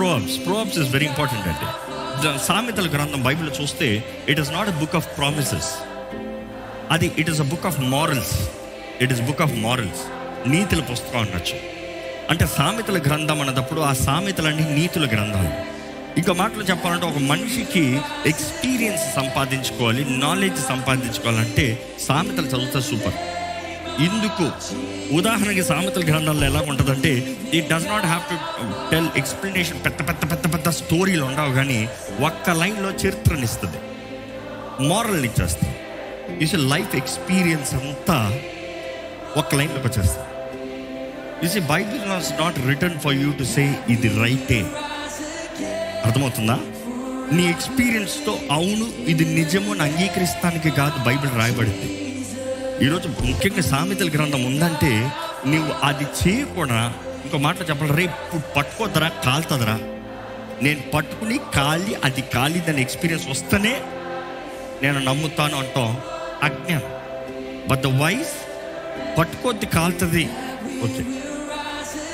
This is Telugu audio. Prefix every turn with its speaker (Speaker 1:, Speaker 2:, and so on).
Speaker 1: ప్రోవర్బ్స్ ఇస్ వెరీ ఇంపార్టెంట్ అండి. సామెతల గ్రంథం బైబిల్ చూస్తే it is not a book of promises, it is a book of morals. Book of morals, నీతుల పుస్తకం అనొచ్చు. అంటే సామెతల గ్రంథం అన్నప్పుడు ఆ సామెతలన్నీ నీతుల గ్రంథాలు. ఇంకో మాటలు చెప్పాలంటే ఒక మనిషికి ఎక్స్పీరియన్స్ సంపాదించుకోవాలి, నాలెడ్జ్ సంపాదించుకోవాలంటే సామెతలు చదివితే సూపర్. ఇందుకు ఉదాహరణకి సామెతల గ్రంథాల్లో ఎలా ఉంటుందంటే it does not have to tell explanation, పెద్ద పెద్ద పెద్ద పెద్ద స్టోరీలు ఉండవు, కానీ ఒక్క లైన్లో చరిత్రనిస్తుంది, మారల్ ఇచ్చేస్తుంది. ఇస్ లైఫ్ ఎక్స్పీరియన్స్ అంతా ఒక్క లైన్లోకి వచ్చేస్తుంది. Is Bible was not return for you to say ఇది రైటే. అర్థమవుతుందా? నీ ఎక్స్పీరియన్స్తో అవును ఇది నిజము అని అంగీకరిస్తానికి కాదు బైబిల్ రాయబడింది. ఈరోజు ముఖ్యంగా సామెతల గ్రంథం ఉందంటే నువ్వు అది చేయకుండా, ఇంకో మాట చెప్పాలి, రేపు పట్టుకోద్దరా కాలుతుందరా, నేను పట్టుకుని అది కాలిదని ఎక్స్పీరియన్స్ వస్తేనే నేను నమ్ముతాను అంటాం అజ్ఞానం. బట్ ద వైస్ పట్టుకోద్ది కాలుతుంది, ఓకే